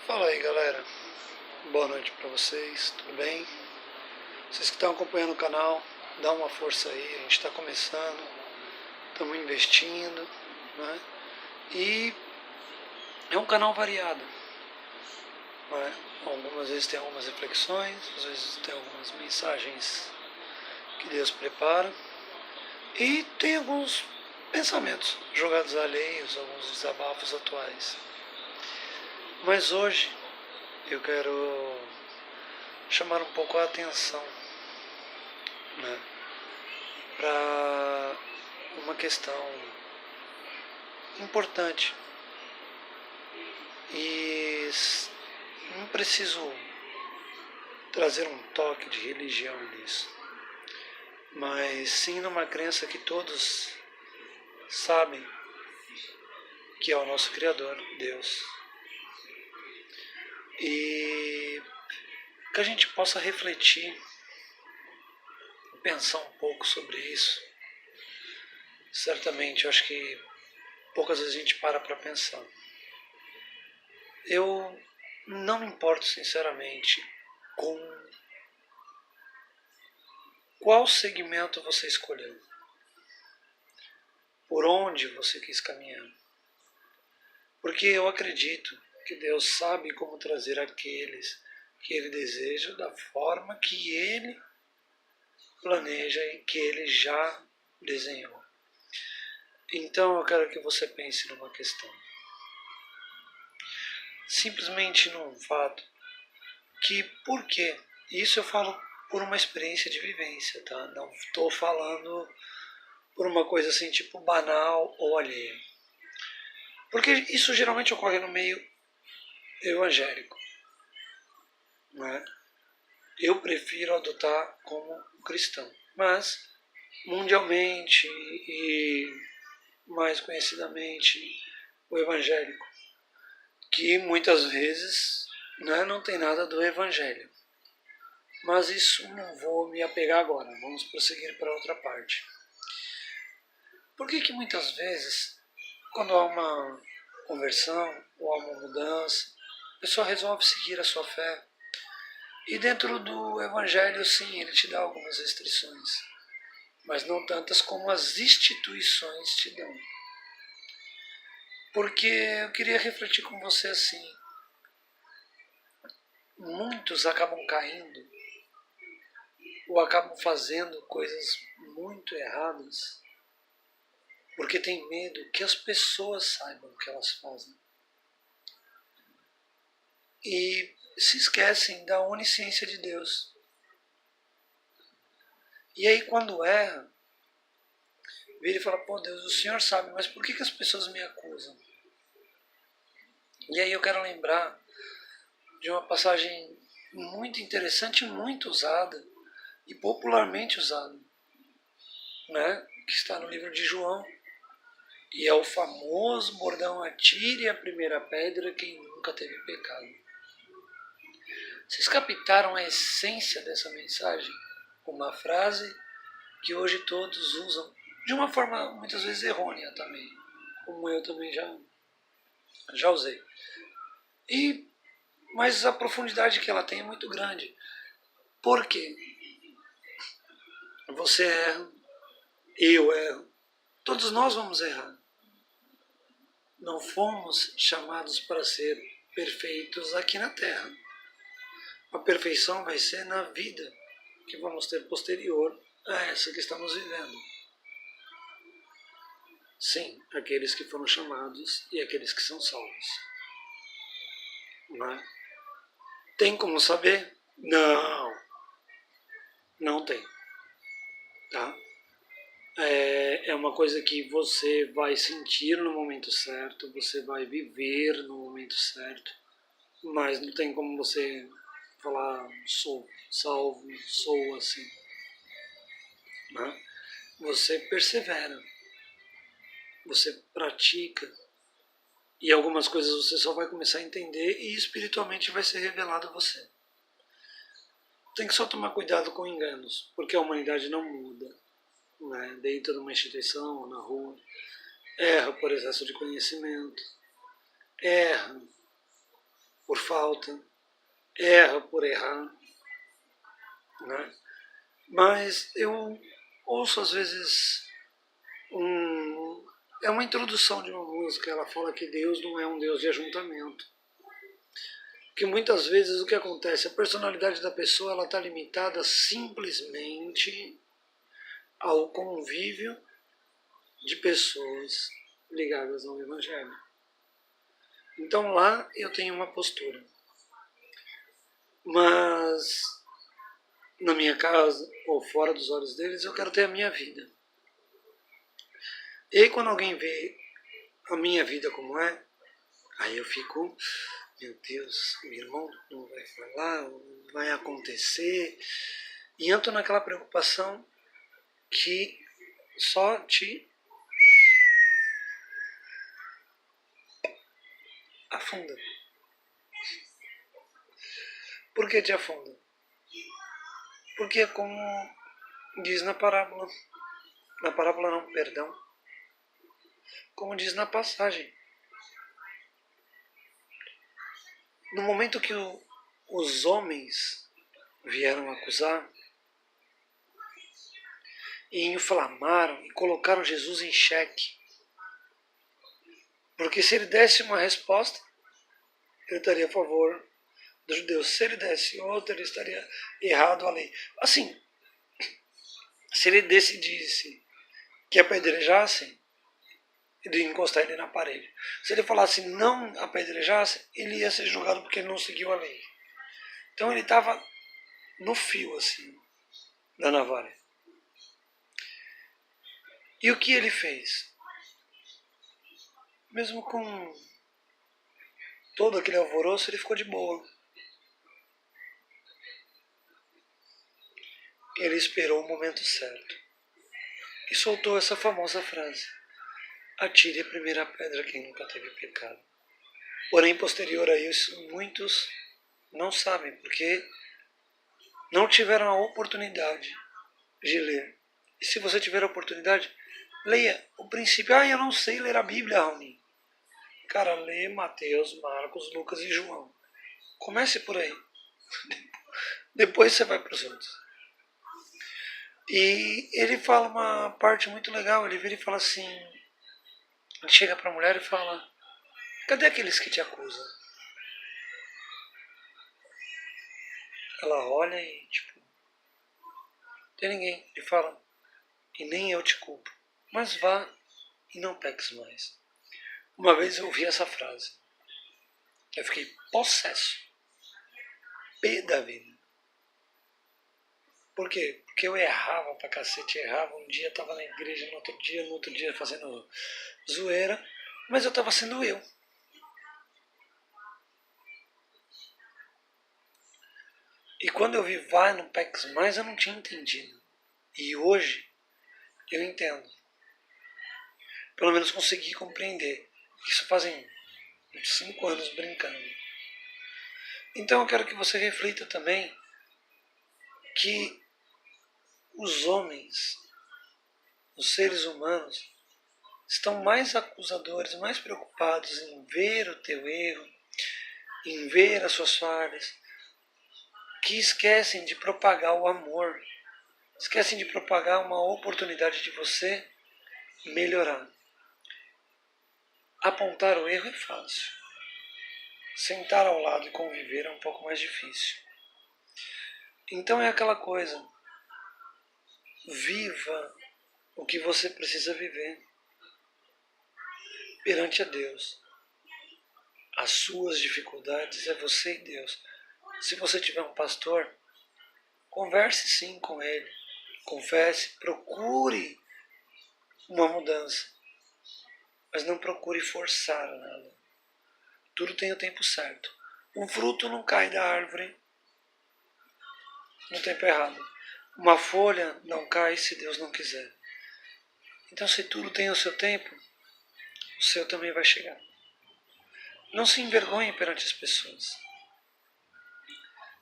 Fala aí, galera, boa noite pra vocês, tudo bem? Vocês que estão acompanhando o canal, dá uma força aí, a gente está começando, estamos investindo, né? E é um canal variado, né? Algumas vezes tem algumas reflexões, às vezes tem algumas mensagens que Deus prepara e tem alguns pensamentos jogados alheios, alguns desabafos atuais. Mas hoje eu quero chamar um pouco a atenção, né, para uma questão importante e não preciso trazer um toque de religião nisso, mas sim numa crença que todos sabem que é o nosso Criador, Deus, e que a gente possa refletir, pensar um pouco sobre isso. Certamente, eu acho que poucas vezes a gente para pensar. Eu não me importo, sinceramente, com qual segmento você escolheu, por onde você quis caminhar. Porque eu acredito que Deus sabe como trazer aqueles que Ele deseja da forma que Ele planeja e que Ele já desenhou. Então eu quero que você pense numa questão. Simplesmente num fato que, por quê? Isso eu falo por uma experiência de vivência, tá? Não estou falando por uma coisa assim, tipo banal ou alheia. Porque isso geralmente ocorre no meio evangélico, né? Eu prefiro adotar como cristão, mas mundialmente e mais conhecidamente o evangélico, que muitas vezes, né, não tem nada do evangelho. Mas isso não vou me apegar agora, vamos prosseguir para outra parte. Por que muitas vezes, quando há uma conversão ou há uma mudança, a pessoa resolve seguir a sua fé, e dentro do evangelho, sim, ele te dá algumas restrições, mas não tantas como as instituições te dão. Porque eu queria refletir com você assim, muitos acabam caindo ou acabam fazendo coisas muito erradas porque tem medo que as pessoas saibam o que elas fazem. E se esquecem da onisciência de Deus. E aí quando erra, vira e fala, pô Deus, o Senhor sabe, mas por que as pessoas me acusam? E aí eu quero lembrar de uma passagem muito interessante, muito usada e popularmente usada, né? Que está no livro de João. E é o famoso bordão, atire a primeira pedra quem nunca teve pecado. Vocês captaram a essência dessa mensagem? Uma frase que hoje todos usam de uma forma muitas vezes errônea também, como eu também já usei. Mas a profundidade que ela tem é muito grande. Por quê? Você erra, eu erro, todos nós vamos errar. Não fomos chamados para ser perfeitos aqui na Terra. A perfeição vai ser na vida que vamos ter posterior a essa que estamos vivendo. Sim, aqueles que foram chamados e aqueles que são salvos. Não é? Tem como saber? Não. Não tem. Tá? É uma coisa que você vai sentir no momento certo, você vai viver no momento certo, mas não tem como você falar, sou salvo, sou assim. Né? Você persevera, você pratica, e algumas coisas você só vai começar a entender e espiritualmente vai ser revelado a você. Tem que só tomar cuidado com enganos, porque a humanidade não muda, né? Dentro de uma instituição ou na rua. Erra por excesso de conhecimento, erra por falta, erra por errar, né? Mas eu ouço às vezes é uma introdução de uma música, ela fala que Deus não é um Deus de ajuntamento. Que muitas vezes o que acontece, a personalidade da pessoa ela está limitada simplesmente ao convívio de pessoas ligadas ao Evangelho. Então lá eu tenho uma postura. Mas na minha casa ou fora dos olhos deles eu quero ter a minha vida. E aí quando alguém vê a minha vida como é, aí eu fico, meu Deus, meu irmão não vai falar, vai acontecer. E entro naquela preocupação que só te afunda. Por que te afunda? Porque é como diz na parábola não, perdão, como diz na passagem. No momento que os homens vieram acusar e inflamaram e colocaram Jesus em xeque, porque se ele desse uma resposta, ele estaria a favor dos judeus. Se ele desse outra, ele estaria errado a lei. Assim, se ele decidisse que apedrejassem, ele ia encostar ele na parede. Se ele falasse não apedrejasse, ele ia ser julgado porque ele não seguiu a lei. Então ele estava no fio, assim, da navalha. E o que ele fez? Mesmo com todo aquele alvoroço, ele ficou de boa. Ele esperou o momento certo. E soltou essa famosa frase: atire a primeira pedra quem nunca teve pecado. Porém, posterior a isso, muitos não sabem, porque não tiveram a oportunidade de ler. E se você tiver a oportunidade, leia o princípio. Eu não sei ler a Bíblia, Raoni. Cara, lê Mateus, Marcos, Lucas e João. Comece por aí. Depois você vai para os outros. E ele fala uma parte muito legal. Ele vira e fala assim... Ele chega para a mulher e fala: cadê aqueles que te acusam? Ela olha e tipo... não tem ninguém. Ele fala: e nem eu te culpo. Mas vá e não peques mais. Uma vez eu ouvi essa frase. Eu fiquei possesso. Pé da vida. Por quê? Porque eu errava pra cacete, errava. Um dia tava na igreja, no outro dia fazendo zoeira. Mas eu tava sendo eu. E quando eu vi vai, não peques mais, eu não tinha entendido. E hoje eu entendo. Pelo menos consegui compreender. Isso fazem 5 anos brincando. Então eu quero que você reflita também que os homens, os seres humanos, estão mais acusadores, mais preocupados em ver o teu erro, em ver as suas falhas, que esquecem de propagar o amor, esquecem de propagar uma oportunidade de você melhorar. Apontar o erro é fácil. Sentar ao lado e conviver é um pouco mais difícil. Então é aquela coisa. Viva o que você precisa viver perante a Deus. As suas dificuldades é você e Deus. Se você tiver um pastor, converse sim com ele. Confesse, procure uma mudança. Mas não procure forçar nada. Tudo tem o tempo certo. Um fruto não cai da árvore no tempo errado. Uma folha não cai se Deus não quiser. Então, se tudo tem o seu tempo, o seu também vai chegar. Não se envergonhe perante as pessoas.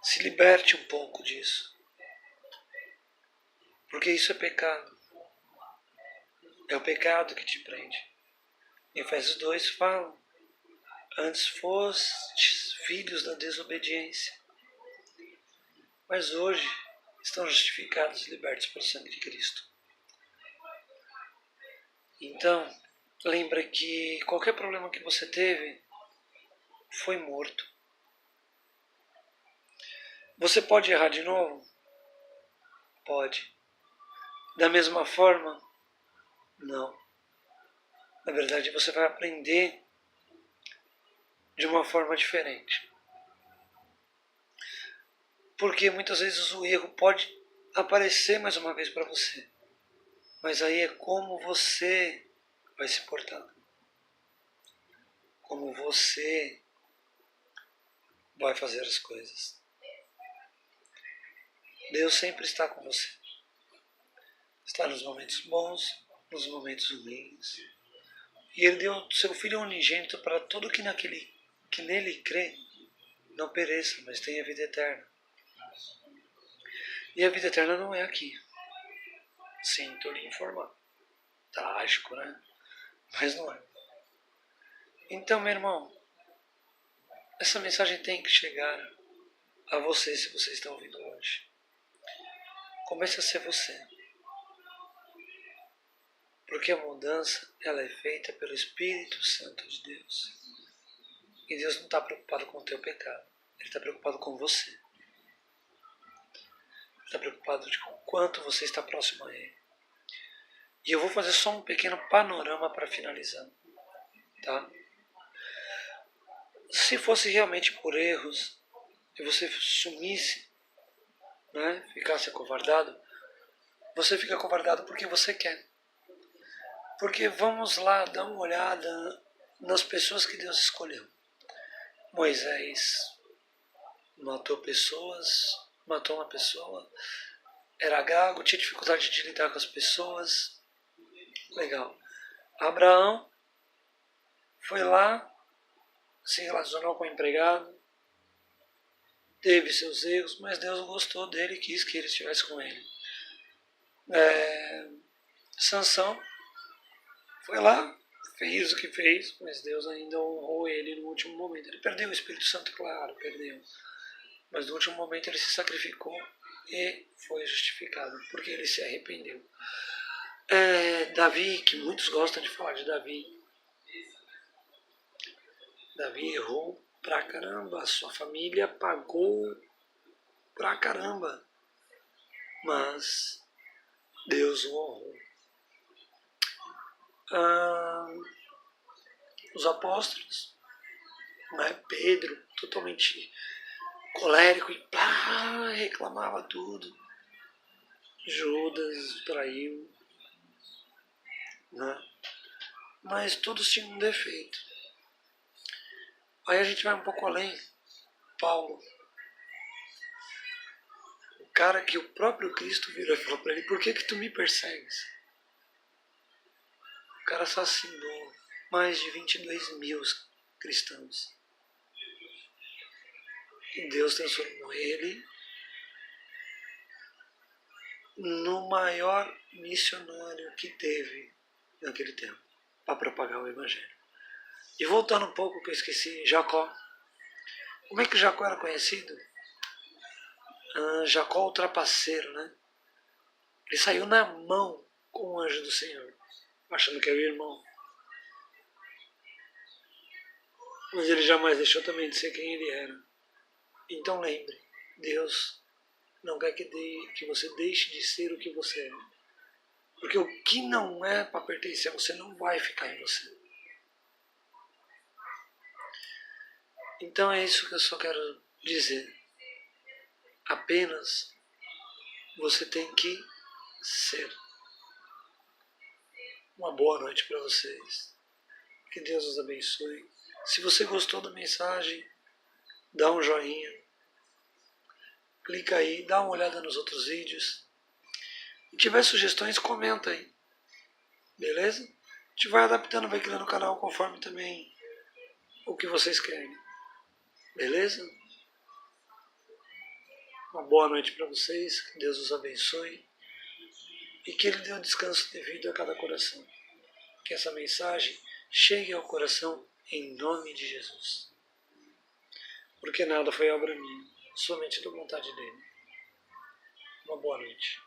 Se liberte um pouco disso. Porque isso é pecado. É o pecado que te prende. Efésios 2 fala: antes filhos da desobediência, mas hoje estão justificados e libertos pelo sangue de Cristo. Então, lembra que qualquer problema que você teve foi morto. Você pode errar de novo? Pode. Da mesma forma? Não. Na verdade, você vai aprender de uma forma diferente. Porque muitas vezes o erro pode aparecer mais uma vez para você. Mas aí é como você vai se portar. Como você vai fazer as coisas. Deus sempre está com você. Está nos momentos bons, nos momentos ruins. E Ele deu seu Filho unigênito para todo que nele crê não pereça, mas tenha vida eterna. E a vida eterna não é aqui. Sinto lhe informar. Trágico, né? Mas não é. Então, meu irmão, essa mensagem tem que chegar a você se você está ouvindo hoje. Comece a ser você. Porque a mudança ela é feita pelo Espírito Santo de Deus. E Deus não está preocupado com o teu pecado. Ele está preocupado com você. Ele está preocupado com o quanto você está próximo a Ele. E eu vou fazer só um pequeno panorama para finalizar. Tá? Se fosse realmente por erros e você sumisse, né, ficasse acovardado, você fica acovardado porque você quer. Porque vamos lá dar uma olhada nas pessoas que Deus escolheu. Moisés matou uma pessoa, era gago, tinha dificuldade de lidar com as pessoas. Legal. Abraão foi lá, se relacionou com o empregado, teve seus erros, mas Deus gostou dele e quis que ele estivesse com ele. Sansão foi lá, fez o que fez, mas Deus ainda honrou ele no último momento. Ele perdeu o Espírito Santo, claro, perdeu. Mas no último momento ele se sacrificou e foi justificado, porque ele se arrependeu. Davi, que muitos gostam de falar de Davi. Davi errou pra caramba, a sua família pagou pra caramba. Mas Deus o honrou. Os apóstolos, né? Pedro, totalmente colérico e reclamava tudo. Judas traiu, né? Mas todos tinham um defeito. Aí a gente vai um pouco além. Paulo, o cara que o próprio Cristo virou e falou para ele: por que tu me persegues? O cara assassinou mais de 22 mil cristãos. E Deus transformou ele no maior missionário que teve naquele tempo para propagar o Evangelho. E voltando um pouco, que eu esqueci, Jacó. Como é que Jacó era conhecido? Jacó o trapaceiro, né? Ele saiu na mão com o anjo do Senhor, achando que era o irmão. Mas ele jamais deixou também de ser quem ele era. Então lembre, Deus não quer que você deixe de ser o que você é. Porque o que não é para pertencer a você não vai ficar em você. Então é isso que eu só quero dizer. Apenas você tem que ser. Uma boa noite para vocês. Que Deus os abençoe. Se você gostou da mensagem, dá um joinha. Clica aí, dá uma olhada nos outros vídeos. Se tiver sugestões, comenta aí. Beleza? A gente vai adaptando, vai criando o canal conforme também o que vocês querem. Beleza? Uma boa noite para vocês. Que Deus os abençoe. E que Ele dê um descanso devido a cada coração. Que essa mensagem chegue ao coração em nome de Jesus. porque nada foi obra minha, somente da vontade dele. Uma boa noite.